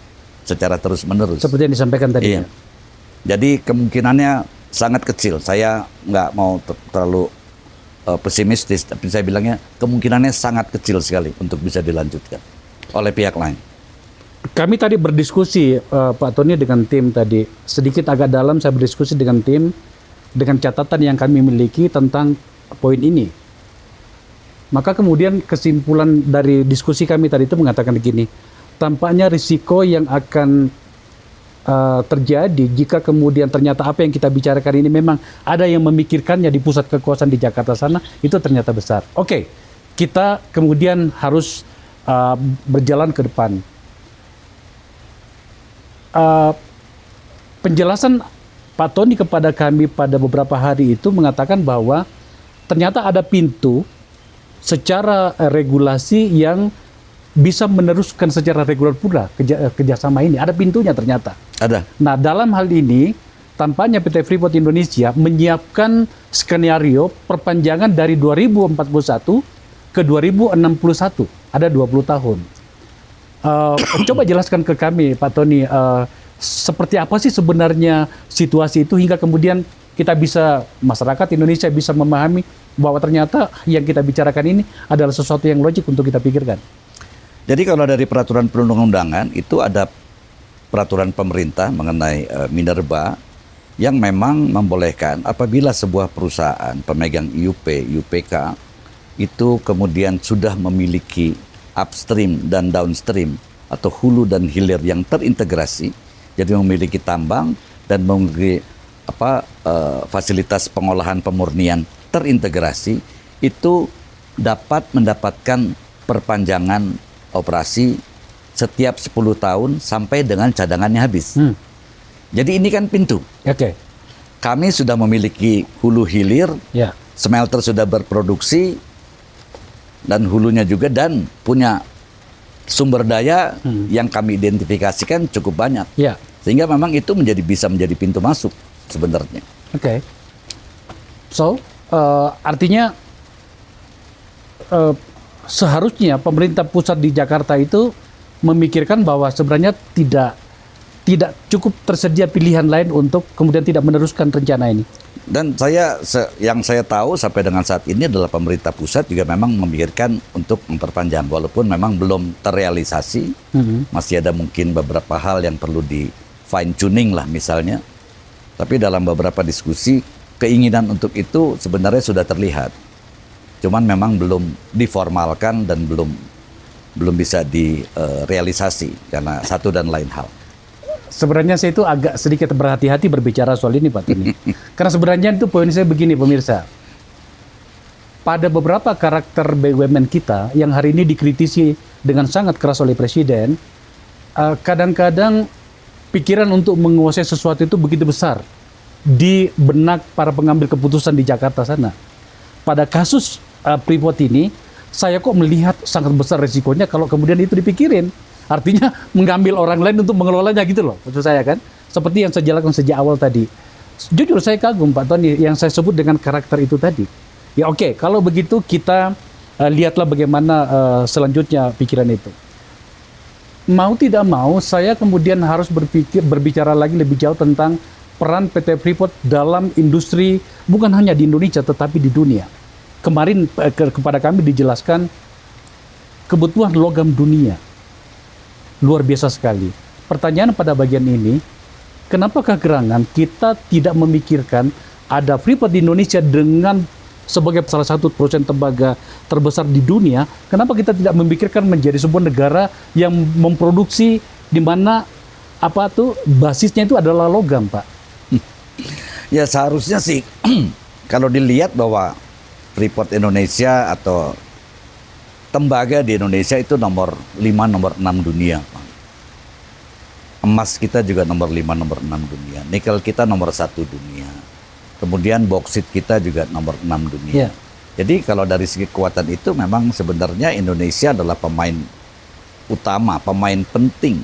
secara terus menerus. Seperti yang disampaikan tadi. Iya. Jadi kemungkinannya sangat kecil. Saya nggak mau terlalu pesimistis, tapi saya bilangnya kemungkinannya sangat kecil sekali untuk bisa dilanjutkan oleh pihak lain. Kami tadi berdiskusi Pak Tony dengan tim tadi, sedikit agak dalam saya berdiskusi dengan tim dengan catatan yang kami miliki tentang poin ini. Maka kemudian kesimpulan dari diskusi kami tadi itu mengatakan begini, tampaknya risiko yang akan terjadi jika kemudian ternyata apa yang kita bicarakan ini memang ada yang memikirkannya di pusat kekuasaan di Jakarta sana, itu ternyata besar. Oke, kita kemudian harus berjalan ke depan. Penjelasan Pak Tony kepada kami pada beberapa hari itu mengatakan bahwa ternyata ada pintu secara regulasi yang bisa meneruskan secara reguler pula kerjasama ini. Ada pintunya ternyata. Ada. Nah, dalam hal ini tampaknya PT Freeport Indonesia menyiapkan skenario perpanjangan dari 2041 ke 2061. Ada 20 tahun. Coba jelaskan ke kami, Pak Tony, seperti apa sih sebenarnya situasi itu hingga kemudian kita bisa, masyarakat Indonesia bisa memahami bahwa ternyata yang kita bicarakan ini adalah sesuatu yang logik untuk kita pikirkan. Jadi kalau dari peraturan perundang-undangan itu ada peraturan pemerintah mengenai minerba yang memang membolehkan apabila sebuah perusahaan pemegang IUP, IUPK itu kemudian sudah memiliki upstream dan downstream atau hulu dan hilir yang terintegrasi, jadi memiliki tambang dan memiliki fasilitas pengolahan pemurnian terintegrasi, itu dapat mendapatkan perpanjangan operasi setiap 10 tahun sampai dengan cadangannya habis. Jadi ini kan pintu. Oke. Kami sudah memiliki hulu hilir, smelter sudah berproduksi, dan hulunya juga, dan punya sumber daya yang kami identifikasikan cukup banyak. Sehingga memang itu bisa menjadi pintu masuk sebenarnya. Oke. So, artinya seharusnya pemerintah pusat di Jakarta itu memikirkan bahwa sebenarnya tidak cukup tersedia pilihan lain untuk kemudian tidak meneruskan rencana ini. Dan yang saya tahu sampai dengan saat ini adalah pemerintah pusat juga memang memikirkan untuk memperpanjang, walaupun memang belum terrealisasi. Masih ada mungkin beberapa hal yang perlu di fine tuning lah misalnya. Tapi dalam beberapa diskusi keinginan untuk itu sebenarnya sudah terlihat. Cuman memang belum diformalkan dan belum bisa direalisasi karena satu dan lain hal. Sebenarnya saya itu agak sedikit berhati-hati berbicara soal ini Pak Tony. Karena sebenarnya itu poin saya begini pemirsa. Pada beberapa karakter BUMN kita yang hari ini dikritisi dengan sangat keras oleh Presiden, kadang-kadang pikiran untuk menguasai sesuatu itu begitu besar di benak para pengambil keputusan di Jakarta sana. Pada kasus Freeport ini, saya kok melihat sangat besar resikonya kalau kemudian itu dipikirin. Artinya mengambil orang lain untuk mengelolanya gitu loh, maksud saya kan. Seperti yang saya jelaskan sejak awal tadi. Jujur saya kagum Pak Tony yang saya sebut dengan karakter itu tadi. Ya oke, kalau begitu kita lihatlah bagaimana selanjutnya pikiran itu. Mau tidak mau, saya kemudian harus berbicara lagi lebih jauh tentang peran PT Freeport dalam industri bukan hanya di Indonesia tetapi di dunia. Kemarin kepada kami dijelaskan kebutuhan logam dunia luar biasa sekali. Pertanyaan pada bagian ini, kenapakah gerangan kita tidak memikirkan ada Freeport di Indonesia dengan sebagai salah satu produsen tembaga terbesar di dunia, kenapa kita tidak memikirkan menjadi sebuah negara yang memproduksi di mana basisnya itu adalah logam, Pak? Ya seharusnya sih kalau dilihat bahwa Freeport Indonesia atau tembaga di Indonesia itu nomor 5, nomor 6 dunia. Emas kita juga nomor 5, nomor 6 dunia. Nikel kita nomor 1 dunia. Kemudian boksit kita juga nomor 6 dunia. Yeah. Jadi kalau dari segi kekuatan itu memang sebenarnya Indonesia adalah pemain utama, pemain penting.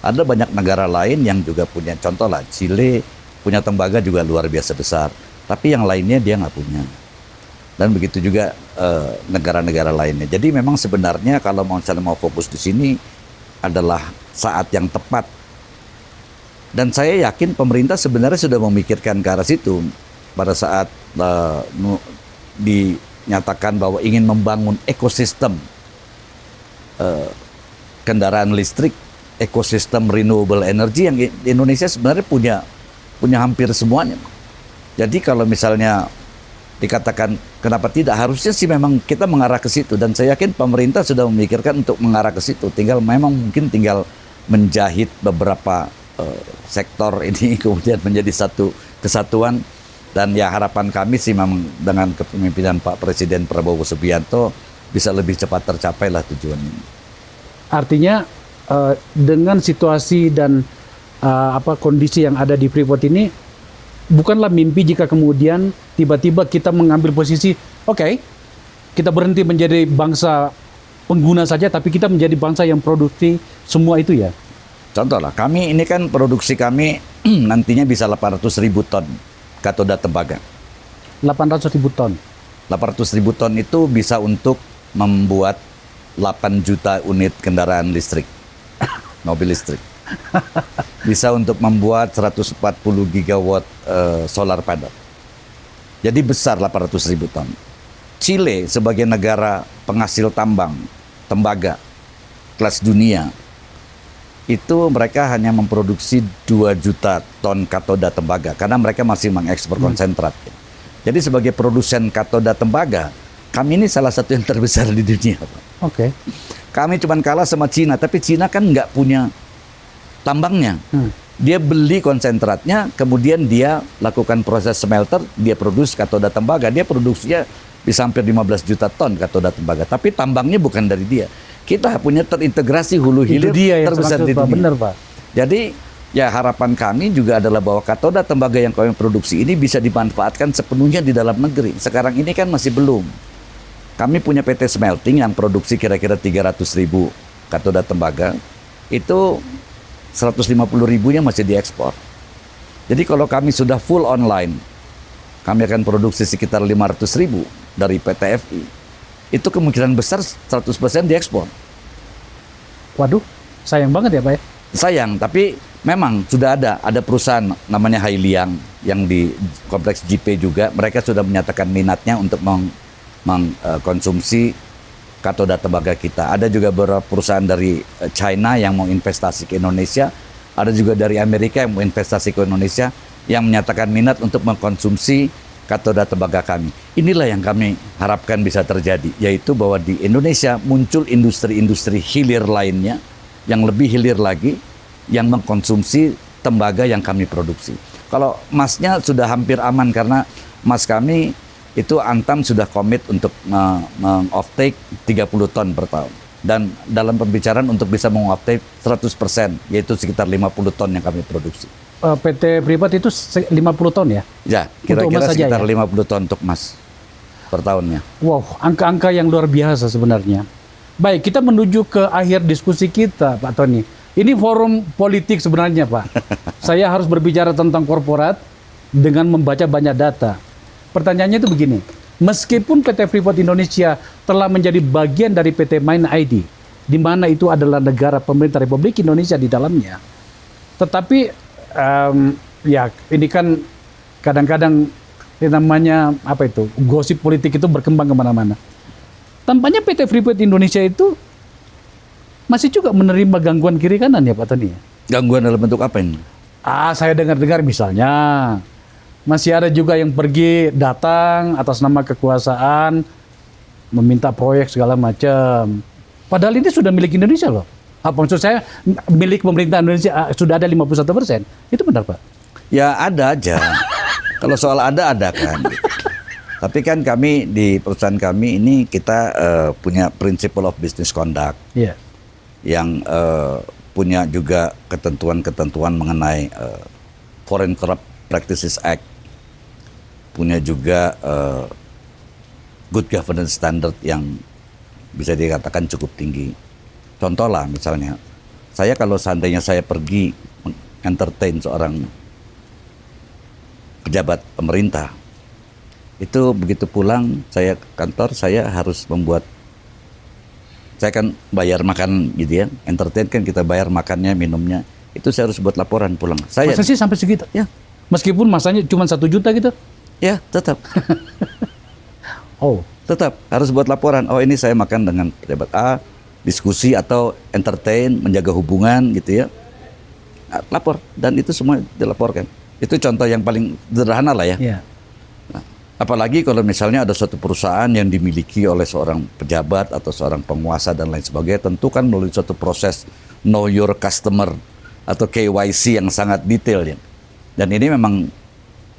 Ada banyak negara lain yang juga punya, contoh lah Chile punya tembaga juga luar biasa besar. Tapi yang lainnya dia nggak punya. Dan begitu juga negara-negara lainnya. Jadi memang sebenarnya kalau mau fokus di sini adalah saat yang tepat. Dan saya yakin pemerintah sebenarnya sudah memikirkan ke arah situ. Pada saat dinyatakan bahwa ingin membangun ekosistem kendaraan listrik, ekosistem renewable energy yang Indonesia sebenarnya punya hampir semuanya. Jadi kalau misalnya dikatakan kenapa tidak, harusnya sih memang kita mengarah ke situ. Dan saya yakin pemerintah sudah memikirkan untuk mengarah ke situ. Tinggal memang mungkin tinggal menjahit beberapa sektor ini kemudian menjadi satu kesatuan. Dan ya harapan kami sih memang dengan kepemimpinan Pak Presiden Prabowo Subianto bisa lebih cepat tercapai lah tujuan ini. Artinya dengan situasi dan kondisi yang ada di Freeport ini bukanlah mimpi jika kemudian tiba-tiba kita mengambil posisi, oke, kita berhenti menjadi bangsa pengguna saja, tapi kita menjadi bangsa yang produksi semua itu ya. Contoh lah, kami ini kan produksi kami nantinya bisa 800.000 ton katoda tembaga. 800.000 ton. 800.000 ton itu bisa untuk membuat 8 juta unit kendaraan listrik, mobil listrik. Bisa untuk membuat 140 gigawatt solar panel. Jadi besar 800.000 ton. Chile sebagai negara penghasil tambang, tembaga, kelas dunia, itu mereka hanya memproduksi 2 juta ton katoda tembaga karena mereka masih mengekspor konsentrat. Jadi sebagai produsen katoda tembaga, kami ini salah satu yang terbesar di dunia. Oke. Kami cuma kalah sama Cina, tapi Cina kan nggak punya tambangnya. Dia beli konsentratnya, kemudian dia lakukan proses smelter, dia produksi katoda tembaga, dia produksinya bisa hampir 15 juta ton katoda tembaga, tapi tambangnya bukan dari dia. Kita punya terintegrasi hulu hilir terbesar di dunia. Benar, Pak. Jadi ya harapan kami juga adalah bahwa katoda tembaga yang kami produksi ini bisa dimanfaatkan sepenuhnya di dalam negeri. Sekarang ini kan masih belum. Kami punya PT Smelting yang produksi kira-kira 300.000 katoda tembaga. Itu 150.000-nya masih diekspor. Jadi kalau kami sudah full online, kami akan produksi sekitar 500.000 dari PT FI. Itu kemungkinan besar 100% diekspor. Waduh, sayang banget ya Pak ya? Sayang, tapi memang sudah ada perusahaan namanya Hailiang yang di kompleks JP juga. Mereka sudah menyatakan minatnya untuk mengkonsumsi katoda tembaga kita. Ada juga beberapa perusahaan dari China yang mau investasi ke Indonesia. Ada juga dari Amerika yang mau investasi ke Indonesia yang menyatakan minat untuk mengkonsumsi katoda tembaga kami. Inilah yang kami harapkan bisa terjadi, yaitu bahwa di Indonesia muncul industri-industri hilir lainnya yang lebih hilir lagi, yang mengkonsumsi tembaga yang kami produksi. Kalau emasnya sudah hampir aman karena emas kami itu Antam sudah komit untuk meng-offtake 30 ton per tahun. Dan dalam pembicaraan untuk bisa meng-offtake 100%, yaitu sekitar 50 ton yang kami produksi. PT Freeport itu 50 ton ya? Ya, Untuk kira-kira emas saja sekitar ya? 50 ton untuk emas per tahunnya. Wow, angka-angka yang luar biasa sebenarnya. Baik, kita menuju ke akhir diskusi kita, Pak Tony. Ini forum politik sebenarnya, Pak. Saya harus berbicara tentang korporat dengan membaca banyak data. Pertanyaannya itu begini, meskipun PT Freeport Indonesia telah menjadi bagian dari PT Mine ID, di mana itu adalah negara pemerintah Republik Indonesia di dalamnya, tetapi ya ini kan kadang-kadang namanya apa itu, gosip politik itu berkembang kemana-mana. Tampaknya PT Freeport Indonesia itu masih juga menerima gangguan kiri kanan ya Pak Tony? Gangguan dalam bentuk apa ini? Saya dengar-dengar misalnya masih ada juga yang pergi datang atas nama kekuasaan meminta proyek segala macam. Padahal ini sudah milik Indonesia loh. Apa maksud saya milik pemerintah Indonesia sudah ada 51%. Itu benar Pak? Ya ada aja. Kalau soal ada kan. Tapi kan kami di perusahaan kami ini kita punya principle of business conduct. Iya. Yang punya juga ketentuan-ketentuan mengenai Foreign Corrupt Practices Act. Punya juga good governance standard yang bisa dikatakan cukup tinggi. Contoh lah misalnya, saya kalau seandainya saya pergi entertain seorang pejabat pemerintah, itu begitu pulang saya ke kantor, saya harus membuat, saya kan bayar makan gitu ya, entertain kan kita bayar makannya, minumnya, itu saya harus buat laporan pulang. Saya Masa sih sampai segitu? ya, Meskipun masanya cuma 1 juta gitu? ya tetap. Oh, Tetap harus buat laporan. Oh ini saya makan dengan pejabat A, diskusi atau entertain, menjaga hubungan gitu ya. Lapor dan itu semua dilaporkan. Itu contoh yang paling sederhana lah ya. iya. Nah, apalagi kalau misalnya ada suatu perusahaan yang dimiliki oleh seorang pejabat atau seorang penguasa dan lain sebagainya, tentu kan melalui suatu proses know your customer atau KYC yang sangat detail ya. Dan ini memang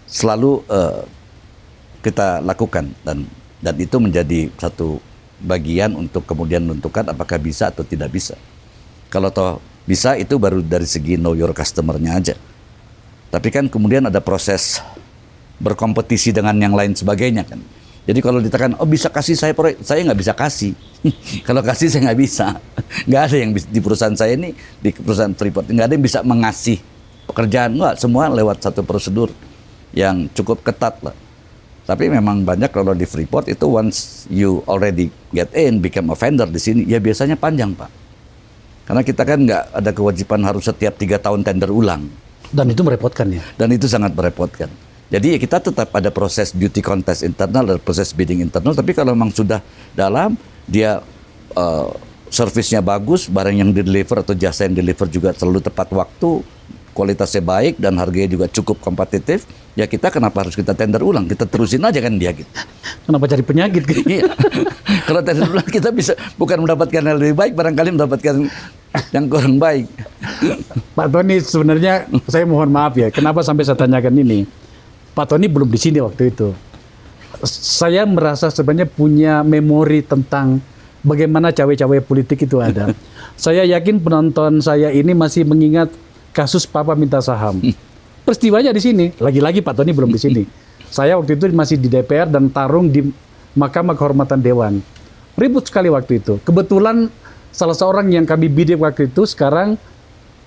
selalu kita lakukan dan itu menjadi satu bagian untuk kemudian menentukan apakah bisa atau tidak bisa. Kalau toh bisa itu baru dari segi know your customer-nya aja. Tapi kan kemudian ada proses berkompetisi dengan yang lain sebagainya kan. Jadi kalau ditekan, oh bisa kasih saya proyek, saya nggak bisa kasih. Kalau kasih saya nggak bisa. Nggak ada yang di perusahaan saya ini, di perusahaan Freeport, nggak ada yang bisa mengasih pekerjaan. Nggak, semua lewat satu prosedur yang cukup ketat lah. Tapi memang banyak kalau di Freeport itu once you already get in, become a vendor di sini, ya biasanya panjang Pak. Karena kita kan nggak ada kewajiban harus setiap 3 tahun tender ulang. Dan itu merepotkan ya? Dan itu sangat merepotkan. Jadi ya kita tetap ada proses beauty contest internal dan proses bidding internal. Tapi kalau memang sudah dalam, dia servisnya bagus, barang yang di-deliver atau jasa yang deliver juga selalu tepat waktu, kualitasnya baik dan harganya juga cukup kompetitif, ya kita kenapa harus kita tender ulang? Kita terusin aja kan dia gitu. Kenapa cari penyakit gitu? Iya. Kalau tender ulang kita bisa bukan mendapatkan yang lebih baik, barangkali mendapatkan yang kurang baik. Pak Tony, sebenarnya saya mohon maaf ya, kenapa sampai saya tanyakan ini? Pak Tony belum di sini waktu itu. Saya merasa sebenarnya punya memori tentang bagaimana cawe-cawe politik itu ada. Saya yakin penonton saya ini masih mengingat kasus Papa minta saham. Peristiwanya di sini. Lagi-lagi Pak Tony belum di sini. Saya waktu itu masih di DPR dan tarung di Mahkamah Kehormatan Dewan. Ribut sekali waktu itu. Kebetulan salah seorang yang kami bidik waktu itu sekarang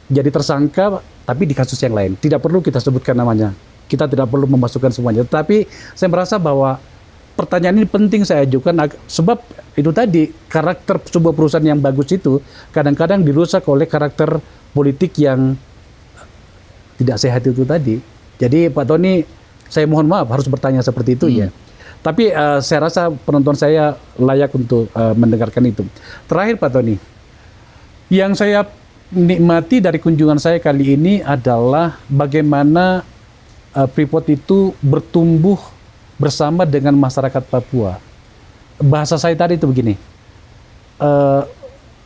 jadi tersangka, tapi di kasus yang lain. Tidak perlu kita sebutkan namanya. Kita tidak perlu memasukkan semuanya. Tapi saya merasa bahwa pertanyaan ini penting saya ajukan, sebab itu tadi karakter sebuah perusahaan yang bagus itu kadang-kadang dirusak oleh karakter politik yang tidak sehat itu tadi. Jadi Pak Tony, saya mohon maaf harus bertanya seperti itu ya. Tapi saya rasa penonton saya layak untuk mendengarkan itu. Terakhir Pak Tony, yang saya nikmati dari kunjungan saya kali ini adalah bagaimana Freeport itu bertumbuh bersama dengan masyarakat Papua. Bahasa saya tadi itu begini,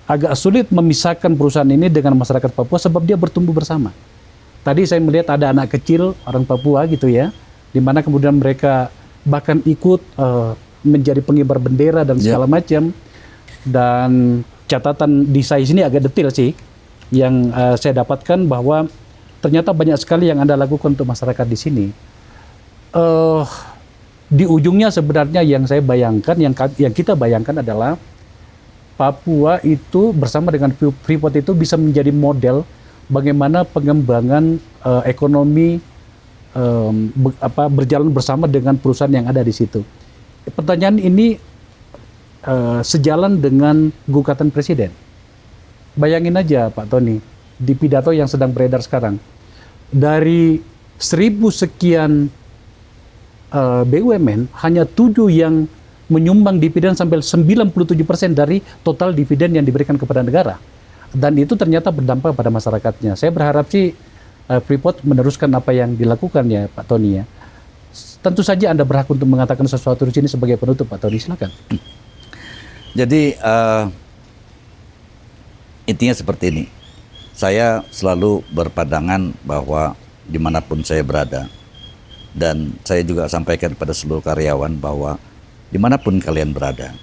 agak sulit memisahkan perusahaan ini dengan masyarakat Papua sebab dia bertumbuh bersama. Tadi saya melihat ada anak kecil orang Papua gitu ya, di mana kemudian mereka bahkan ikut menjadi pengibar bendera dan segala macam. Dan catatan di saya sini agak detail sih, yang saya dapatkan bahwa ternyata banyak sekali yang Anda lakukan untuk masyarakat di sini. Di ujungnya sebenarnya yang saya bayangkan, yang kita bayangkan adalah Papua itu bersama dengan Freeport itu bisa menjadi model bagaimana pengembangan ekonomi berjalan bersama dengan perusahaan yang ada di situ. Pertanyaan ini sejalan dengan gugatan presiden. Bayangin aja Pak Tony, di pidato yang sedang beredar sekarang, dari 1.000 sekian BUMN, hanya 7 yang menyumbang dividen sampai 97% dari total dividen yang diberikan kepada negara. Dan itu ternyata berdampak pada masyarakatnya. Saya berharap sih Freeport meneruskan apa yang dilakukan ya Pak Tony ya. Tentu saja Anda berhak untuk mengatakan sesuatu di sini sebagai penutup Pak Tony, silakan. Jadi intinya seperti ini. Saya selalu berpandangan bahwa dimanapun saya berada, dan saya juga sampaikan kepada seluruh karyawan bahwa dimanapun kalian berada,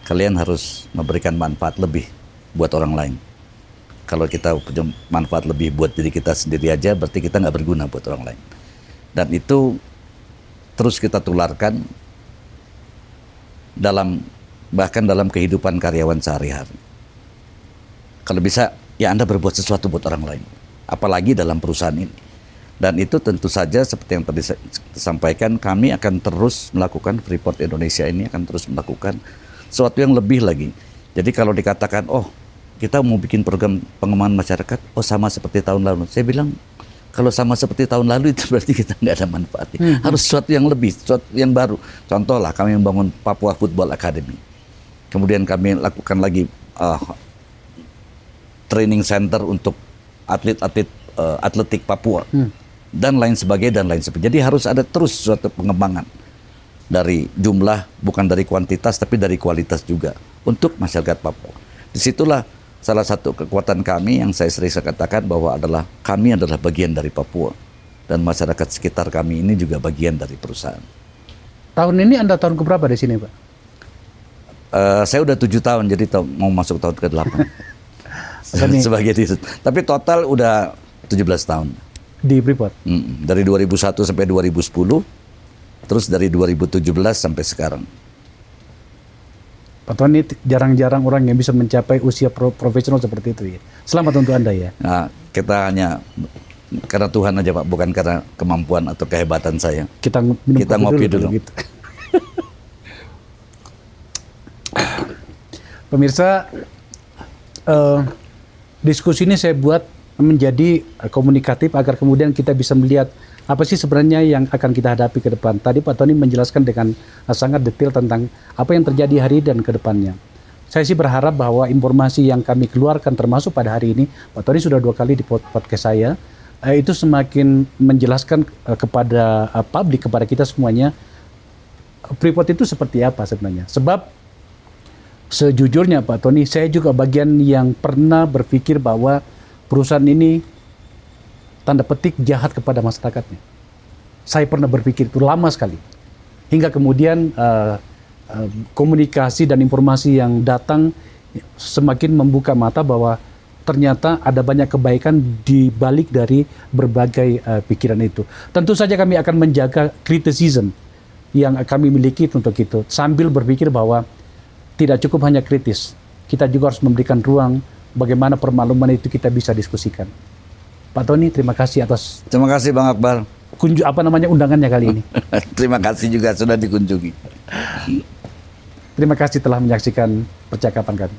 kalian harus memberikan manfaat lebih buat orang lain. Kalau kita punya manfaat lebih buat diri kita sendiri aja, berarti kita nggak berguna buat orang lain. Dan itu terus kita tularkan bahkan dalam kehidupan karyawan sehari-hari. Kalau bisa, ya Anda berbuat sesuatu buat orang lain, apalagi dalam perusahaan ini. Dan itu tentu saja seperti yang tadi saya sampaikan, kami akan terus melakukan, Freeport Indonesia ini akan terus melakukan sesuatu yang lebih lagi. Jadi kalau dikatakan, oh kita mau bikin program pengembangan masyarakat, oh sama seperti tahun lalu. Saya bilang, kalau sama seperti tahun lalu itu berarti kita nggak ada manfaatnya. Harus sesuatu yang lebih, sesuatu yang baru. Contoh lah, kami membangun Papua Football Academy. Kemudian kami lakukan lagi training center untuk atlet-atlet atletik Papua. Dan lain sebagainya. Jadi harus ada terus suatu pengembangan dari jumlah, bukan dari kuantitas tapi dari kualitas juga untuk masyarakat Papua. Disitulah salah satu kekuatan kami yang saya sering katakan bahwa kami adalah bagian dari Papua, dan masyarakat sekitar kami ini juga bagian dari perusahaan. Tahun ini Anda tahun keberapa di sini Pak? Saya udah 7 tahun, jadi mau masuk tahun ke-8 sebagai dirut. Tapi total udah 17 tahun. Di Freeport? Dari 2001 sampai 2010, terus dari 2017 sampai sekarang. Pak Tony, jarang-jarang orang yang bisa mencapai usia profesional seperti itu ya. Selamat untuk Anda ya. Nah, kita hanya karena Tuhan aja Pak, bukan karena kemampuan atau kehebatan saya. Kita ngopi dulu. Gitu. Pemirsa, diskusi ini saya buat menjadi komunikatif agar kemudian kita bisa melihat apa sih sebenarnya yang akan kita hadapi ke depan. Tadi Pak Tony menjelaskan dengan sangat detail tentang apa yang terjadi hari dan ke depannya. Saya sih berharap bahwa informasi yang kami keluarkan termasuk pada hari ini, Pak Tony sudah 2 kali di podcast saya, itu semakin menjelaskan kepada publik, kepada kita semuanya, Freeport itu seperti apa sebenarnya. Sebab sejujurnya Pak Tony, saya juga bagian yang pernah berpikir bahwa perusahaan ini tanda petik jahat kepada masyarakatnya. Saya pernah berpikir itu lama sekali. Hingga kemudian komunikasi dan informasi yang datang semakin membuka mata bahwa ternyata ada banyak kebaikan di balik dari berbagai pikiran itu. Tentu saja kami akan menjaga criticism yang kami miliki untuk itu, sambil berpikir bahwa tidak cukup hanya kritis, kita juga harus memberikan ruang bagaimana permakluman itu kita bisa diskusikan. Pak Tony, terima kasih atas. Terima kasih Bang Akbar. Undangannya kali ini. Terima kasih juga sudah dikunjungi. Terima kasih telah menyaksikan percakapan kami.